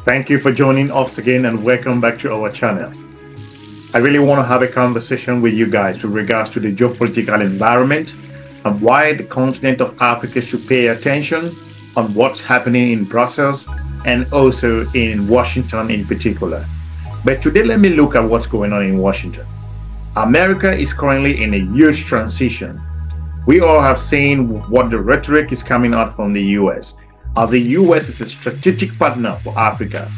Thank you for joining us again and welcome back to our channel. I really want to have a conversation with you guys with regards to the geopolitical environment and why the continent of Africa should pay attention on what's happening in Brussels and also in Washington in particular. But today, let me look at what's going on in Washington. America is currently in a huge transition. We all have seen what the rhetoric is coming out from the US. As the US is a strategic partner for Africa,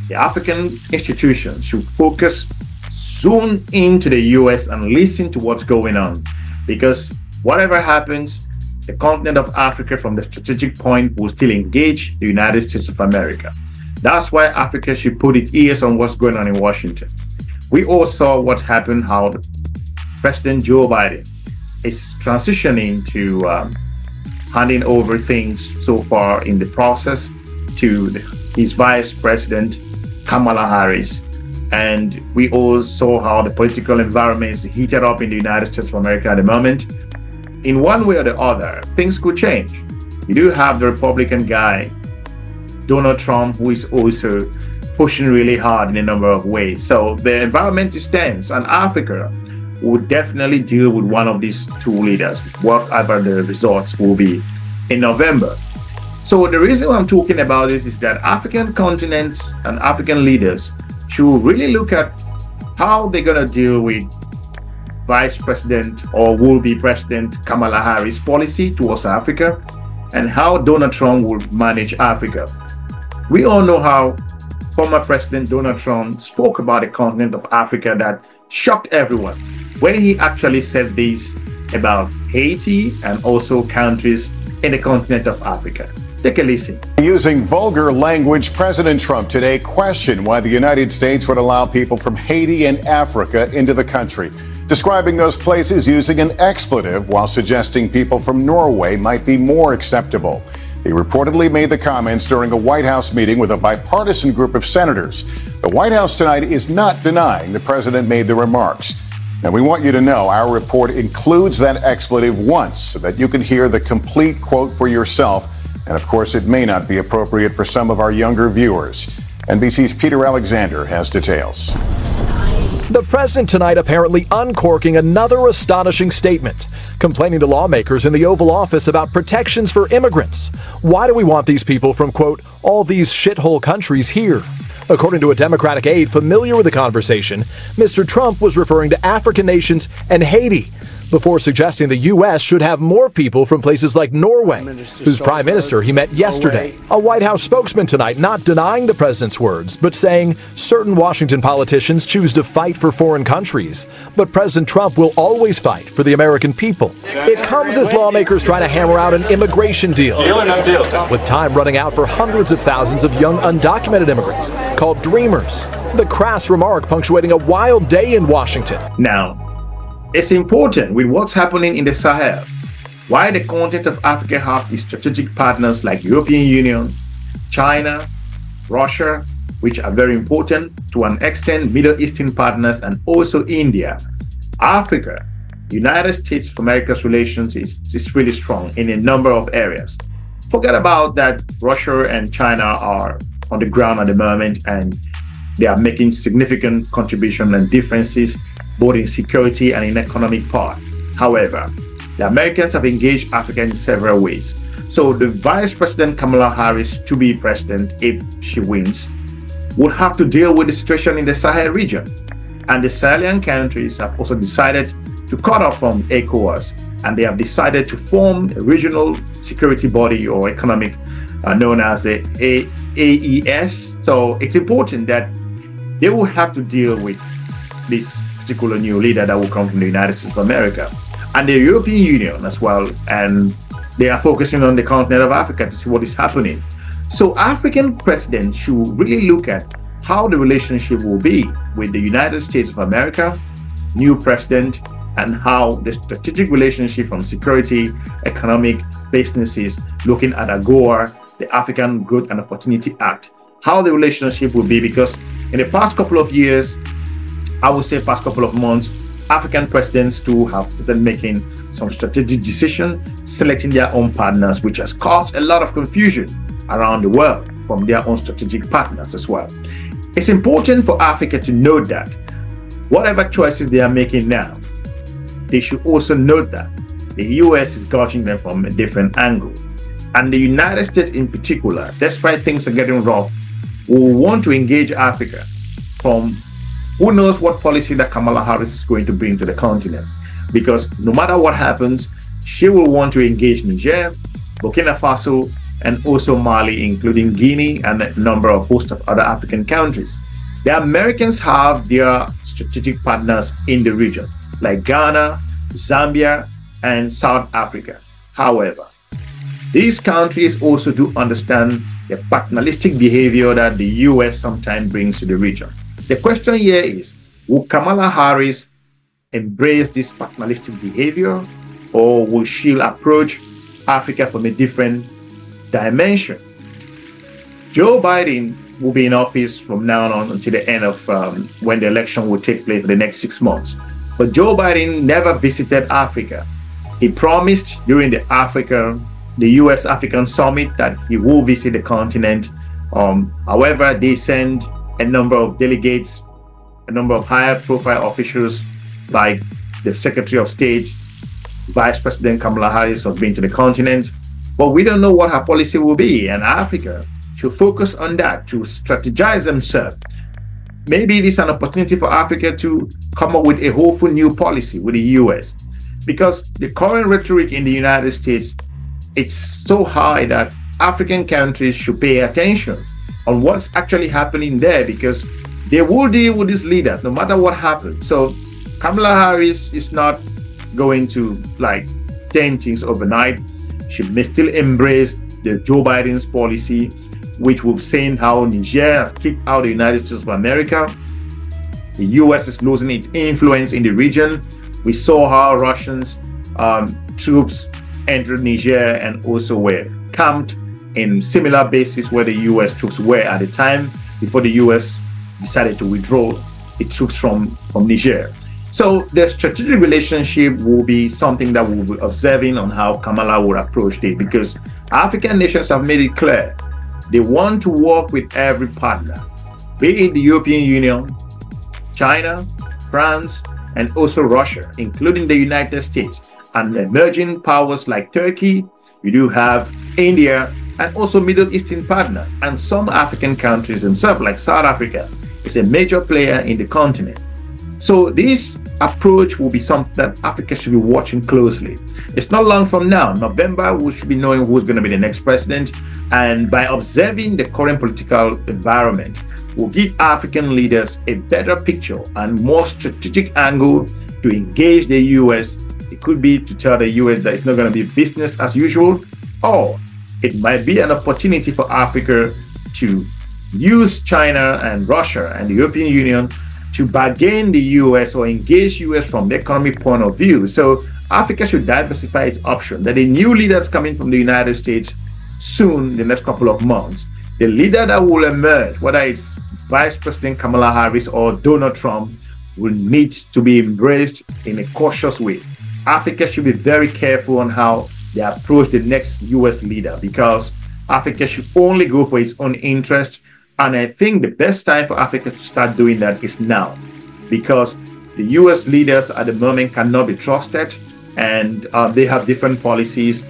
the African institutions should focus, zoom into the US and listen to what's going on. Because whatever happens, the continent of Africa from the strategic point will still engage the United States of America. That's why Africa should put its ears on what's going on in Washington. We all saw what happened, how President Joe Biden is transitioning to handing over things so far in the process to his Vice President, Kamala Harris. And we all saw how the political environment is heated up in the United States of America at the moment. In one way or the other, things could change. You do have the Republican guy, Donald Trump, who is also pushing really hard in a number of ways. So the environment is tense, and Africa would definitely deal with one of these two leaders, whatever the results will be in November. So the reason I'm talking about this is that African continents and African leaders should really look at how they're going to deal with Vice President or will-be President Kamala Harris' policy towards Africa and how Donald Trump will manage Africa. We all know how former President Donald Trump spoke about the continent of Africa that shocked everyone when he actually said this about Haiti and also countries in the continent of Africa. Take a listen. Using vulgar language, President Trump today questioned why the United States would allow people from Haiti and Africa into the country, describing those places using an expletive while suggesting people from Norway might be more acceptable. He reportedly made the comments during a White House meeting with a bipartisan group of senators. The White House tonight is not denying the president made the remarks. Now, we want you to know our report includes that expletive once so that you can hear the complete quote for yourself. And of course, it may not be appropriate for some of our younger viewers. NBC's Peter Alexander has details. The president tonight apparently uncorking another astonishing statement, complaining to lawmakers in the Oval Office about protections for immigrants. Why do we want these people from, quote, all these shithole countries here? According to a Democratic aide familiar with the conversation, Mr. Trump was referring to African nations and Haiti, before suggesting the U.S. should have more people from places like Norway, whose prime minister he met yesterday. A White House spokesman tonight not denying the president's words, but saying certain Washington politicians choose to fight for foreign countries, but President Trump will always fight for the American people. It comes as lawmakers try to hammer out an immigration deal, with time running out for hundreds of thousands of young undocumented immigrants called Dreamers. The crass remark punctuating a wild day in Washington. Now, it's important with what's happening in the Sahel, why the continent of Africa has its strategic partners like European Union, China, Russia, which are very important to an extent, Middle Eastern partners, and also India. Africa, United States of America's relations is really strong in a number of areas. Forget about that Russia and China are on the ground at the moment and they are making significant contributions and differences both in security and in economic part. However, the Americans have engaged Africa in several ways. So the Vice President Kamala Harris, to be president if she wins, would have to deal with the situation in the Sahel region. And the Sahelian countries have also decided to cut off from AGOA, and they have decided to form a regional security body or economic known as the AES. So it's important that they will have to deal with this particular new leader that will come from the United States of America and the European Union as well, and they are focusing on the continent of Africa to see what is happening. So African presidents should really look at how the relationship will be with the United States of America, new president, and how the strategic relationship from security, economic, businesses, looking at AGOA, the African Growth and Opportunity Act, how the relationship will be, because in the past couple of years, I would say past couple of months, African presidents too have started making some strategic decisions, selecting their own partners, which has caused a lot of confusion around the world. from their own strategic partners as well. It's important for Africa to note that whatever choices they are making now, they should also note that the US is gouging them from a different angle. And the United States in particular, despite things are getting rough, will want to engage Africa from who knows what policy that Kamala Harris is going to bring to the continent. Because no matter what happens, she will want to engage Niger, Burkina Faso, and also Mali, including Guinea and a number of host of other African countries. The Americans have their strategic partners in the region, like Ghana, Zambia, and South Africa. However, these countries also do understand the paternalistic behavior that the US sometimes brings to the region. The question here is, will Kamala Harris embrace this paternalistic behavior, or will she approach Africa from a different dimension? Joe Biden will be in office from now on until the end of when the election will take place for the next 6 months. But Joe Biden never visited Africa. He promised during the US African Summit that he will visit the continent. However, they sent a number of delegates, a number of higher profile officials like the Secretary of State, Vice President Kamala Harris has been to the continent. But we don't know what her policy will be, and Africa should focus on that to strategize themselves. Maybe it is an opportunity for Africa to come up with a hopeful new policy with the US, because the current rhetoric in the United States, it's so high that African countries should pay attention on what's actually happening there, because they will deal with these leaders no matter what happens. So Kamala Harris is not going to change things overnight. She may still embrace the Joe Biden's policy, which we've seen how Niger has kicked out the United States of America. The US is losing its influence in the region. We saw how Russians troops entered Niger and also were camped in similar bases where the US troops were at the time before the US decided to withdraw its troops from Niger. So the strategic relationship will be something that we'll be observing on how Kamala will approach it, because African nations have made it clear they want to work with every partner, be it the European Union, China, France, and also Russia, including the United States, and emerging powers like Turkey. We do have India, and also Middle Eastern partners, and some African countries themselves, like South Africa, is a major player in the continent. So this approach will be something that Africa should be watching closely. It's not long from now, November, we should be knowing who's going to be the next president. And by observing the current political environment, will give African leaders a better picture and more strategic angle to engage the US. It could be to tell the US that it's not going to be business as usual, or it might be an opportunity for Africa to use China and Russia and the European Union to bargain the US or engage US from the economic point of view. So Africa should diversify its options. That the new leaders coming from the United States soon, the next couple of months, the leader that will emerge, whether it's Vice President Kamala Harris or Donald Trump, will need to be embraced in a cautious way. Africa should be very careful on how they approach the next US leader, because Africa should only go for its own interest. And I think the best time for Africa to start doing that is now, because the US leaders at the moment cannot be trusted, and they have different policies.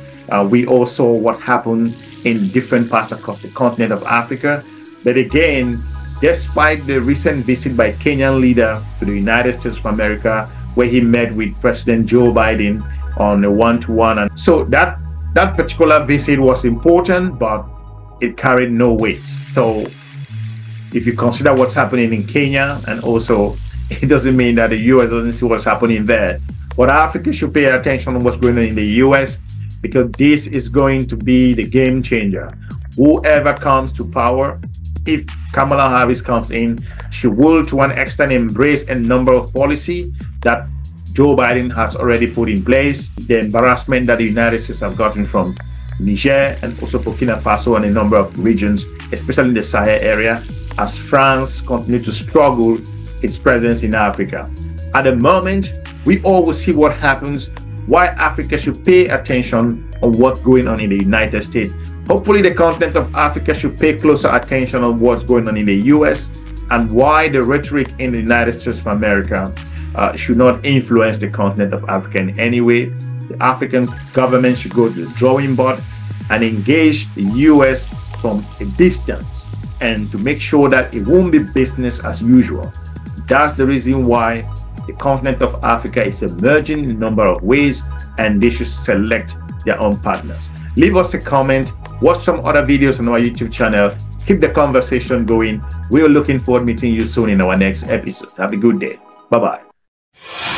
We all saw what happened in different parts across the continent of Africa. But again, despite the recent visit by Kenyan leader to the United States of America, where he met with President Joe Biden on a one-to-one, and so that particular visit was important, but it carried no weight. So if you consider what's happening in Kenya, and also it doesn't mean that the US doesn't see what's happening there. But Africa should pay attention on what's going on in the US, because this is going to be the game changer. Whoever comes to power, if Kamala Harris comes in, she will to an extent embrace a number of policy that Joe Biden has already put in place. The embarrassment that the United States have gotten from Niger and also Burkina Faso and a number of regions, especially in the Sahel area, as France continues to struggle its presence in Africa. At the moment, we always see what happens, why Africa should pay attention on what's going on in the United States, Hopefully, the continent of Africa should pay closer attention on what's going on in the US and why the rhetoric in the United States of America should not influence the continent of Africa in any way. The African government should go to the drawing board and engage the US from a distance and to make sure that it won't be business as usual. That's the reason why the continent of Africa is emerging in a number of ways, and they should select their own partners. Leave us a comment, watch some other videos on our YouTube channel, keep the conversation going. We're looking forward to meeting you soon in our next episode. Have a good day. Bye-bye.